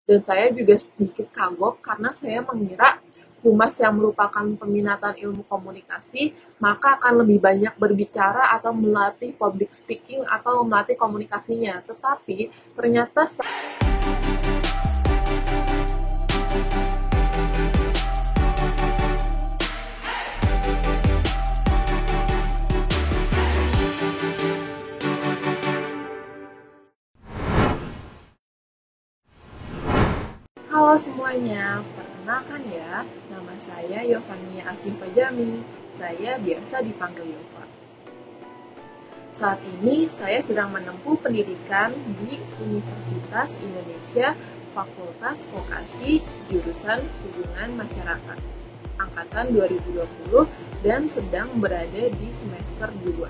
Dan saya juga sedikit kagok karena saya mengira humas yang merupakan peminatan ilmu komunikasi, maka akan lebih banyak berbicara atau melatih public speaking atau melatih komunikasinya. Tetapi ternyata halo semuanya, perkenalkan ya, nama saya Yovania Asyifa Jami. Saya biasa dipanggil Yova. Saat ini saya sedang menempuh pendidikan di Universitas Indonesia, Fakultas Vokasi, jurusan Hubungan Masyarakat, angkatan 2020 dan sedang berada di semester 2.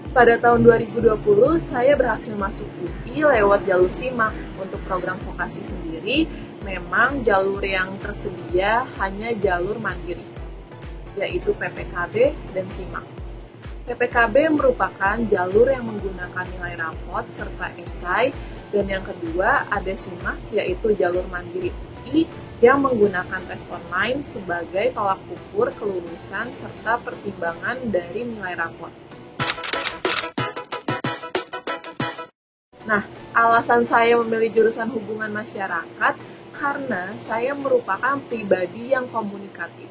Pada tahun 2020, saya berhasil masuk UI lewat jalur SIMAK. Untuk program vokasi sendiri, memang jalur yang tersedia hanya jalur mandiri, yaitu PPKB dan SIMAK. PPKB merupakan jalur yang menggunakan nilai rapot serta esai, dan yang kedua ada SIMAK, yaitu jalur mandiri UI yang menggunakan tes online sebagai tolak ukur kelulusan serta pertimbangan dari nilai rapot. Nah, alasan saya memilih jurusan hubungan masyarakat karena saya merupakan pribadi yang komunikatif.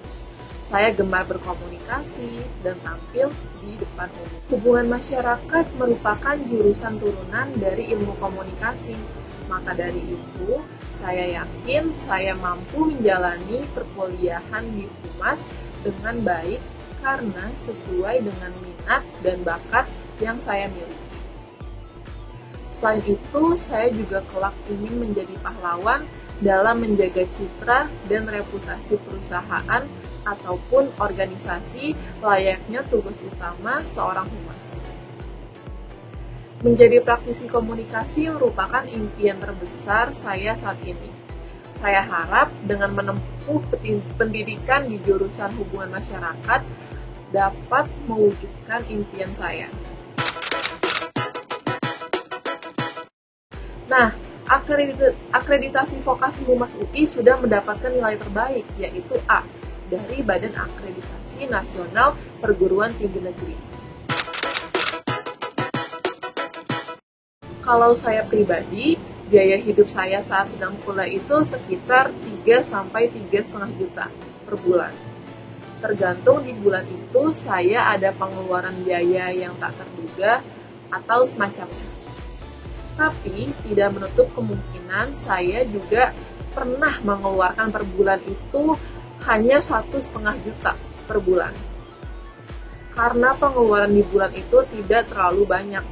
Saya gemar berkomunikasi dan tampil di depan umum. Hubungan masyarakat merupakan jurusan turunan dari ilmu komunikasi. Maka dari itu, saya yakin saya mampu menjalani perkuliahan di Humas dengan baik karena sesuai dengan minat dan bakat yang saya miliki. Selain itu, saya juga kelak ingin menjadi pahlawan dalam menjaga citra dan reputasi perusahaan ataupun organisasi layaknya tugas utama seorang humas. Menjadi praktisi komunikasi merupakan impian terbesar saya saat ini. Saya harap dengan menempuh pendidikan di jurusan hubungan masyarakat dapat mewujudkan impian saya. Nah, akreditasi vokasi Humas UI sudah mendapatkan nilai terbaik, yaitu A, dari Badan Akreditasi Nasional Perguruan Tinggi Negeri. Kalau saya pribadi, biaya hidup saya saat sedang kuliah itu sekitar 3-3,5 juta per bulan. Tergantung di bulan itu saya ada pengeluaran biaya yang tak terduga atau semacamnya. Tapi tidak menutup kemungkinan saya juga pernah mengeluarkan per bulan itu hanya 1,5 juta per bulan. Karena pengeluaran di bulan itu tidak terlalu banyak.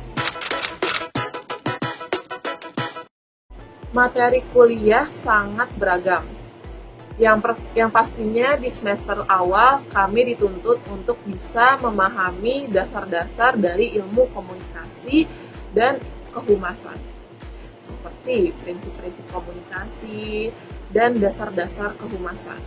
Materi kuliah sangat beragam. Yang pastinya di semester awal kami dituntut untuk bisa memahami dasar-dasar dari ilmu komunikasi dan kehumasan, seperti prinsip-prinsip komunikasi dan dasar-dasar kehumasan.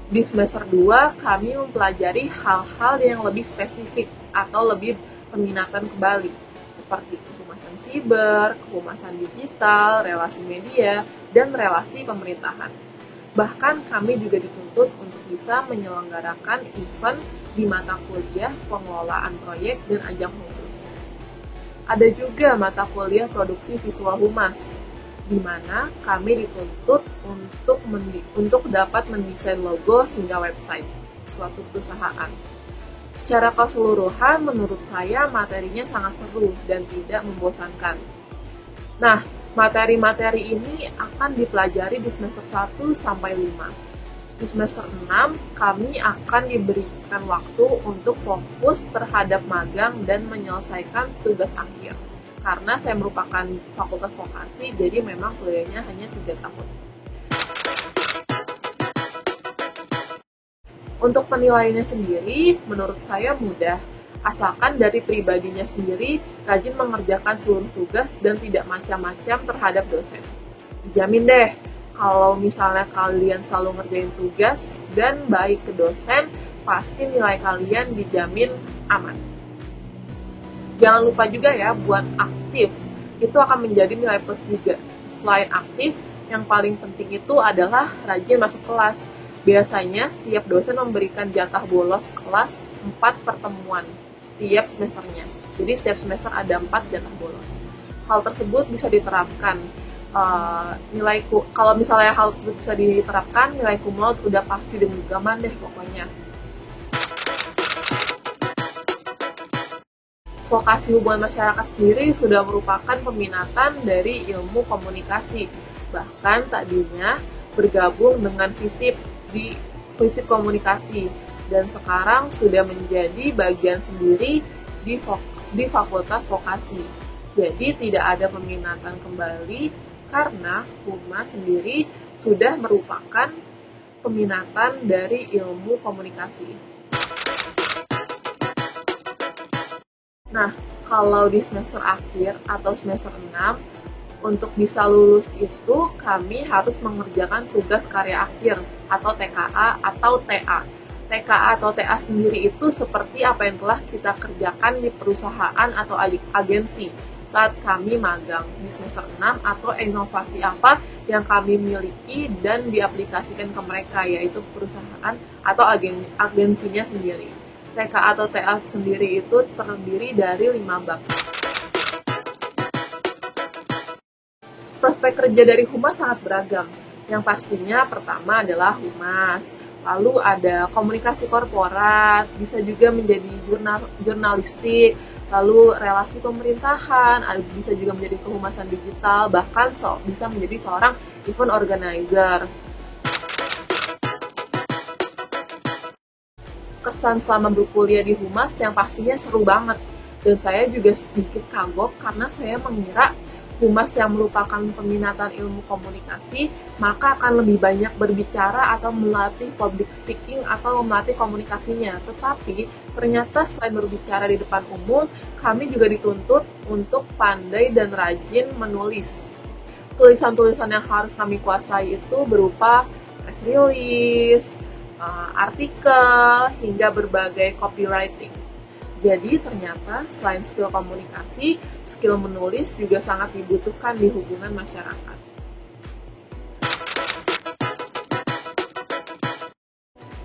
Di semester 2, kami mempelajari hal-hal yang lebih spesifik atau lebih peminatan kembali, seperti kehumasan siber, kehumasan digital, relasi media, dan relasi pemerintahan. Bahkan kami juga dituntut untuk bisa menyelenggarakan event di mata kuliah pengelolaan proyek dan ajang khusus. Ada juga mata kuliah produksi visual humas, di mana kami dituntut untuk dapat mendesain logo hingga website suatu perusahaan. Secara keseluruhan, menurut saya materinya sangat seru dan tidak membosankan. Nah, materi-materi ini akan dipelajari di semester 1 sampai 5. Di semester 6, kami akan diberikan waktu untuk fokus terhadap magang dan menyelesaikan tugas akhir. Karena saya merupakan fakultas vokasi, jadi memang kuliahnya hanya 3 tahun. Untuk penilaiannya sendiri, menurut saya mudah. Asalkan dari pribadinya sendiri, rajin mengerjakan seluruh tugas dan tidak macam-macam terhadap dosen. Dijamin deh, kalau misalnya kalian selalu ngerjain tugas dan baik ke dosen, pasti nilai kalian dijamin aman. Jangan lupa juga ya buat aktif itu akan menjadi nilai plus juga. Selain aktif, yang paling penting itu adalah rajin masuk kelas. Biasanya setiap dosen memberikan jatah bolos kelas 4 pertemuan setiap semesternya. Jadi setiap semester ada 4 jatah bolos. Hal tersebut bisa diterapkan. Kalau misalnya hal tersebut bisa diterapkan, nilai cum laude udah pasti di genggaman deh pokoknya. Vokasi hubungan masyarakat sendiri sudah merupakan peminatan dari ilmu komunikasi. Bahkan tadinya bergabung dengan FISIP di FISIP komunikasi, dan sekarang sudah menjadi bagian sendiri di Fakultas Vokasi. Jadi tidak ada peminatan kembali karena Humas sendiri sudah merupakan peminatan dari ilmu komunikasi. Nah, kalau di semester akhir atau semester 6, untuk bisa lulus itu kami harus mengerjakan tugas karya akhir atau TKA atau TA. TKA atau TA sendiri itu seperti apa yang telah kita kerjakan di perusahaan atau agensi saat kami magang di semester 6, atau inovasi apa yang kami miliki dan diaplikasikan ke mereka, yaitu perusahaan atau agensinya sendiri. TKA atau TA sendiri itu terdiri dari 5 bab. Prospek kerja dari Humas sangat beragam. Yang pastinya pertama adalah Humas, lalu ada komunikasi korporat, bisa juga menjadi jurnalistik, lalu relasi pemerintahan, bisa juga menjadi kehumasan digital, bahkan bisa menjadi seorang event organizer. Kesan selama berkuliah di Humas yang pastinya seru banget, dan saya juga sedikit kagok karena saya mengira Humas yang merupakan peminatan ilmu komunikasi maka akan lebih banyak berbicara atau melatih public speaking atau melatih komunikasinya. Tetapi ternyata selain berbicara di depan umum, kami juga dituntut untuk pandai dan rajin menulis. Tulisan-tulisan yang harus kami kuasai itu berupa press release, artikel, hingga berbagai copywriting. Jadi ternyata selain skill komunikasi, skill menulis juga sangat dibutuhkan di hubungan masyarakat.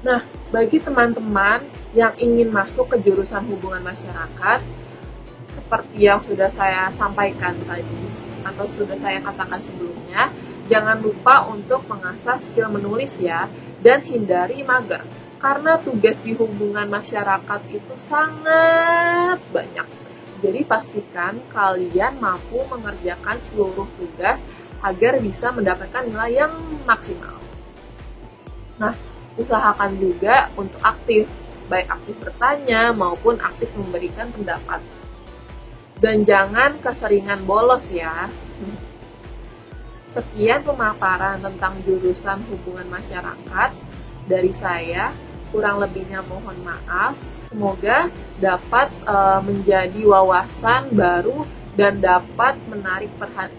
Nah, bagi teman-teman yang ingin masuk ke jurusan hubungan masyarakat, seperti yang sudah saya sampaikan tadi atau sudah saya katakan sebelumnya, jangan lupa untuk mengasah skill menulis ya, dan hindari mager. Karena tugas di hubungan masyarakat itu sangat banyak. Jadi pastikan kalian mampu mengerjakan seluruh tugas agar bisa mendapatkan nilai yang maksimal. Nah, usahakan juga untuk aktif, baik aktif bertanya maupun aktif memberikan pendapat. Dan jangan keseringan bolos ya. Sekian pemaparan tentang jurusan hubungan masyarakat dari saya. Kurang lebihnya mohon maaf. Semoga dapat menjadi wawasan baru dan dapat menarik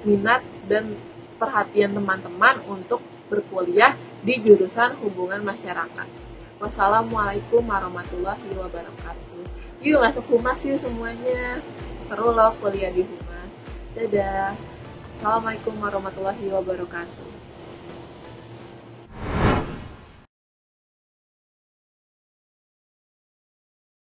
minat dan perhatian teman-teman untuk berkuliah di jurusan hubungan masyarakat. Wassalamualaikum warahmatullahi wabarakatuh. Yuk masuk Humas yuk semuanya. Seru loh kuliah di Humas. Dadah. Assalamualaikum warahmatullahi wabarakatuh.